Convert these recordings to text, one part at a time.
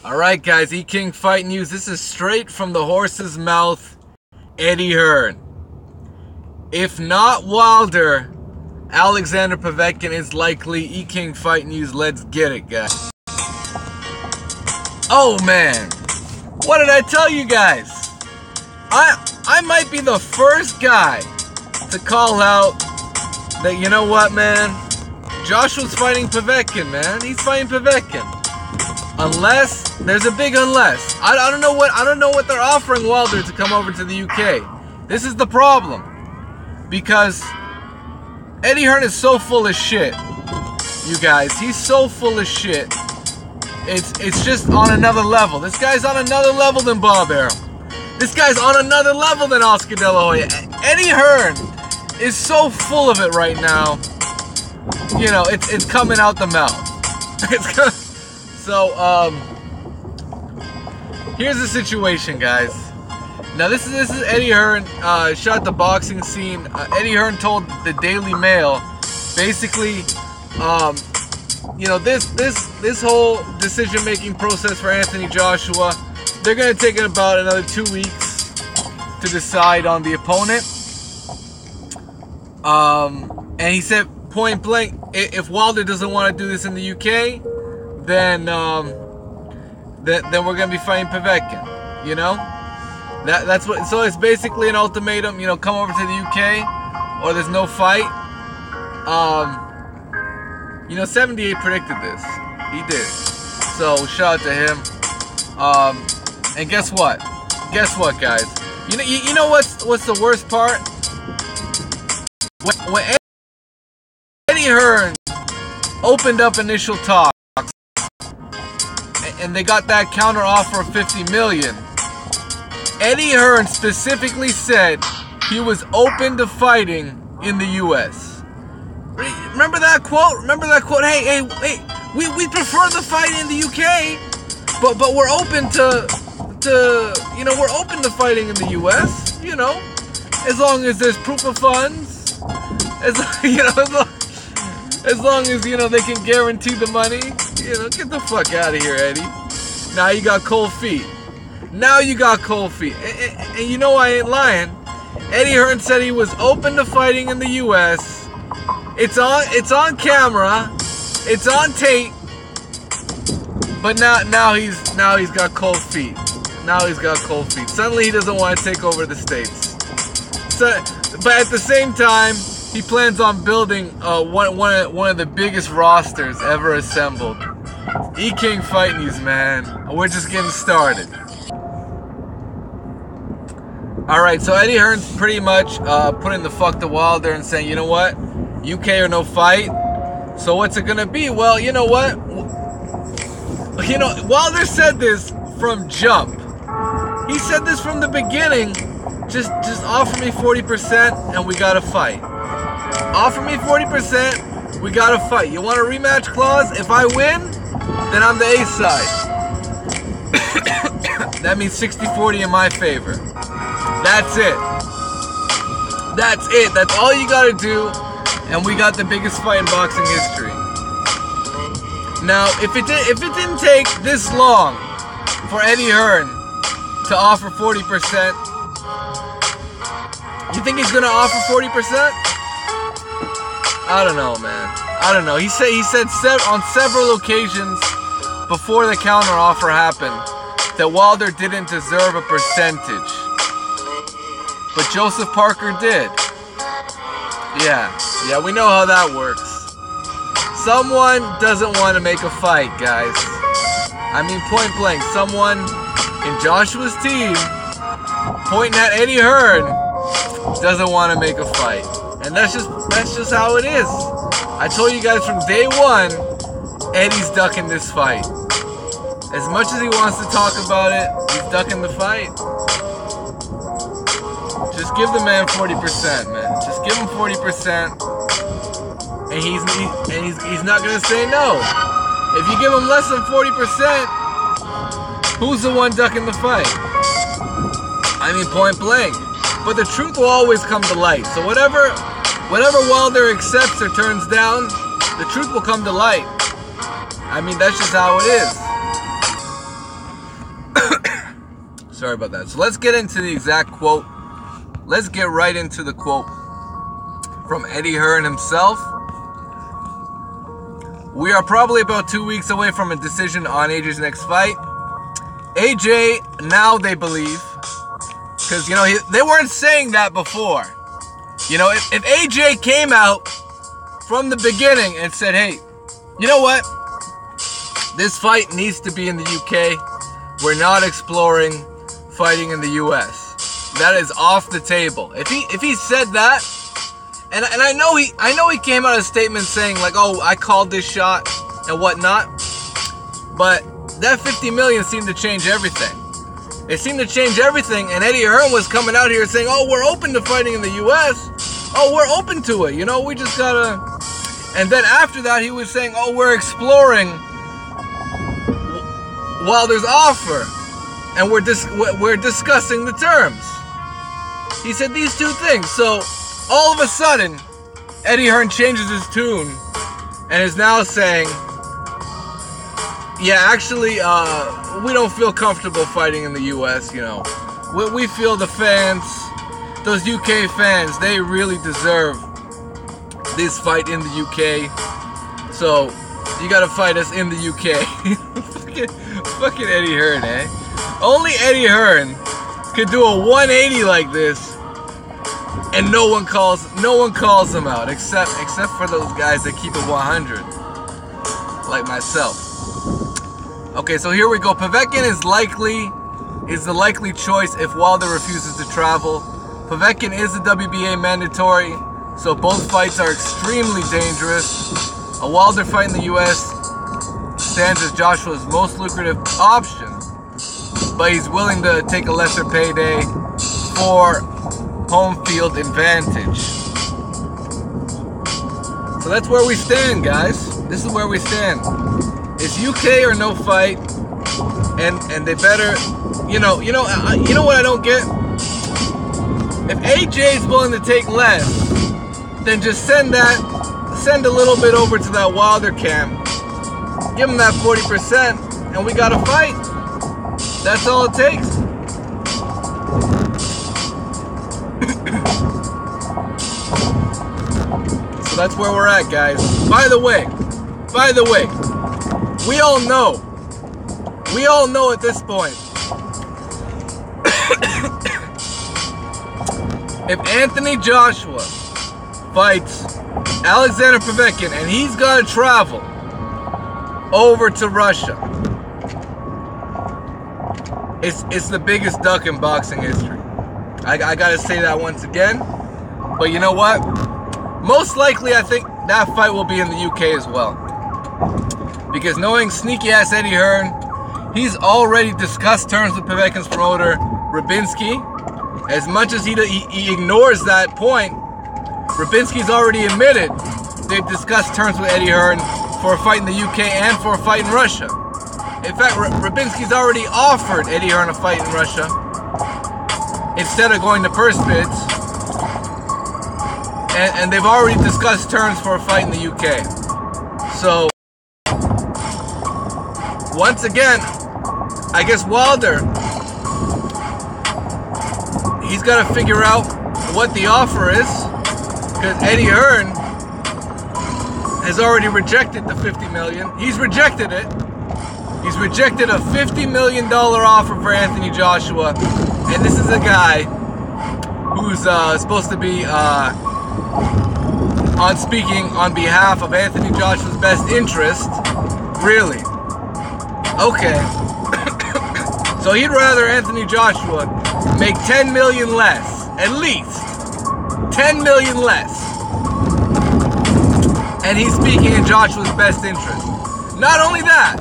Alright guys, E-King Fight News. This is straight from the horse's mouth, Eddie Hearn. If not Wilder, Alexander Povetkin is likely. E-King Fight News, let's get it, guys. Oh man, what did I tell you guys? I might be the first guy to call out that, you know what, man? Joshua's fighting Povetkin, man. He's fighting Povetkin. Unless there's a big unless. I don't know what they're offering Wilder to come over to the UK. This is the problem, because Eddie Hearn is so full of shit. You guys, he's so full of shit. It's just on another level. This guy's on another level than Bob Arum. This guy's on another level than Oscar De La Hoya. Eddie Hearn is so full of it right now. You know, it's coming out the mouth. So, here's the situation, guys. Now, this is Eddie Hearn, shot the boxing scene. Eddie Hearn told the Daily Mail, basically, you know, this whole decision-making process for Anthony Joshua, they're going to take about another 2 weeks to decide on the opponent. And he said, point blank, if Wilder doesn't want to do this in the UK, then we're gonna be fighting Povetkin. You know, that's what. So it's basically an ultimatum. You know, come over to the UK, or there's no fight. You know, 78 predicted this. He did. So shout out to him. And guess what? Guess what, guys? You know what's the worst part? When Eddie Hearn opened up initial talks, and they got that counter offer of $50 million, Eddie Hearn specifically said he was open to fighting in the U.S. Remember that quote? Remember that quote? Hey, we prefer the fight in the UK, but we're open to you know, we're open to fighting in the U.S. You know, as long as there's proof of funds, as long as, you know, they can guarantee the money. You know, get the fuck out of here, Eddie. Now you got cold feet. Now you got cold feet. And you know I ain't lying. Eddie Hearn said he was open to fighting in the U.S. It's on camera. It's on tape. But now he's got cold feet. Now he's got cold feet. Suddenly he doesn't want to take over the States. So, but at the same time, he plans on building one of the biggest rosters ever assembled. E-King Fight News, man. We're just getting started. Alright, so Eddie Hearn's pretty much putting the fuck to Wilder and saying, you know what? UK or no fight. So what's it gonna be? Well, you know what? You know, Wilder said this from jump. He said this from the beginning. Just offer me 40% and we gotta fight. Offer me 40%, we gotta fight. You want a rematch clause? If I win, then I'm the A side. That means 60-40 in my favor. That's it. That's it. That's all you gotta do, and we got the biggest fight in boxing history. Now, if it didn't take this long for Eddie Hearn to offer 40%, you think he's gonna offer 40%? I don't know, man. I don't know. He said on several occasions before the counter offer happened that Wilder didn't deserve a percentage, but Joseph Parker did. Yeah, we know how that works. Someone doesn't want to make a fight, guys. I mean, point blank, someone in Joshua's team pointing at Eddie Hearn doesn't want to make a fight. And that's just how it is. I told you guys from day one, Eddie's ducking this fight. As much as he wants to talk about it, he's ducking the fight. Just give the man 40%, man. Just give him 40%, and he's not gonna say no. If you give him less than 40%, who's the one ducking the fight? I mean, point blank. But the truth will always come to light. So whatever Wilder accepts or turns down, the truth will come to light. I mean, that's just how it is. Sorry about that. So let's get into the exact quote. Let's get right into the quote from Eddie Hearn himself. We are probably about 2 weeks away from a decision on AJ's next fight. AJ, now they believe, because, you know, they weren't saying that before. You know, if AJ came out from the beginning and said, hey, you know what? This fight needs to be in the UK. We're not exploring fighting in the US. That is off the table. If he said that, and I know he came out of a statement saying like, oh, I called this shot and whatnot, but that 50 million seemed to change everything. It seemed to change everything, and Eddie Hearn was coming out here saying, oh, we're open to fighting in the US. Oh, we're open to it. You know, we just gotta. And then after that, he was saying, oh, we're exploring Wilder's offer, and we're discussing the terms. He said these two things. So all of a sudden, Eddie Hearn changes his tune and is now saying, yeah, actually, we don't feel comfortable fighting in the US, you know. We feel the fans, those UK fans, they really deserve this fight in the UK. So you gotta fight us in the UK. Fucking Eddie Hearn, eh? Only Eddie Hearn could do a 180 like this, and no one calls him out, except for those guys that keep it 100, like myself. Okay, so here we go. Povetkin is the likely choice if Wilder refuses to travel. Povetkin is a WBA mandatory, so both fights are extremely dangerous. A Wilder fight in the US stands as Joshua's most lucrative option, but he's willing to take a lesser payday for home field advantage. So that's where we stand, guys. This is where we stand. It's UK or no fight, and they better, you know what I don't get? If AJ is willing to take less, then just send a little bit over to that Wilder camp. Give him that 40%, and we got a fight. That's all it takes. So that's where we're at, guys. By the way, we all know at this point, if Anthony Joshua fights Alexander Povetkin and he's got to travel over to Russia, it's the biggest duck in boxing history. I gotta say that once again. But you know what? Most likely, I think that fight will be in the UK as well. Because knowing sneaky ass Eddie Hearn, he's already discussed terms with Povetkin's promoter, Rybinski. As much as he ignores that point, Rybinski's already admitted they've discussed terms with Eddie Hearn for a fight in the UK and for a fight in Russia. In fact, Rybinski's already offered Eddie Hearn a fight in Russia instead of going to purse bids. And they've already discussed terms for a fight in the UK. So, once again, I guess Wilder, he's got to figure out what the offer is, because Eddie Hearn has already rejected the $50 million. He's rejected it. He's rejected a $50 million offer for Anthony Joshua, and this is a guy who's supposed to be on speaking on behalf of Anthony Joshua's best interest. Really? Okay. So he'd rather Anthony Joshua make 10 million less, at least 10 million less, and he's speaking in Joshua's best interest. Not only that,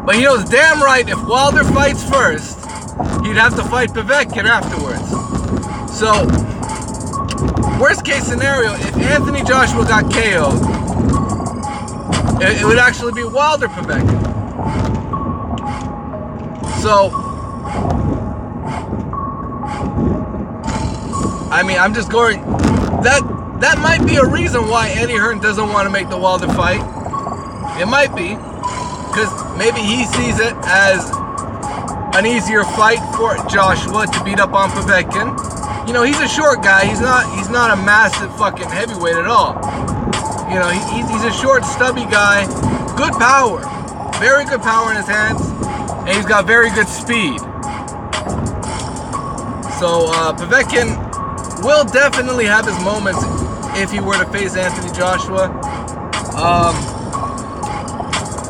but he knows damn right if Wilder fights first, he'd have to fight Povetkin afterwards. So, worst case scenario, if Anthony Joshua got KO'd, it would actually be Wilder Povetkin. So, I mean, I'm just going, that might be a reason why Eddie Hearn doesn't want to make the Wilder fight. It might be, because maybe he sees it as, an easier fight for Joshua to beat up on Povetkin. You know, he's a short guy. He's not a massive fucking heavyweight at all. You know, he's a short, stubby guy. Good power. Very good power in his hands. And he's got very good speed. So, Povetkin will definitely have his moments if he were to face Anthony Joshua.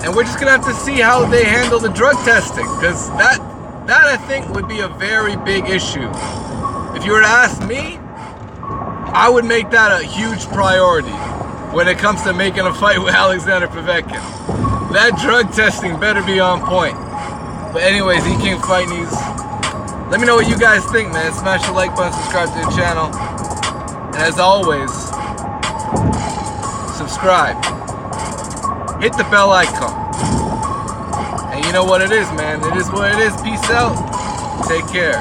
And we're just going to have to see how they handle the drug testing. Because that I think would be a very big issue. If you were to ask me, I would make that a huge priority when it comes to making a fight with Alexander Povetkin. That drug testing better be on point. But anyways, E-King Fight News. Let me know what you guys think, man. Smash the like button, subscribe to the channel. And as always, subscribe. Hit the bell icon. And you know what it is, man. It is what it is. Peace out. Take care.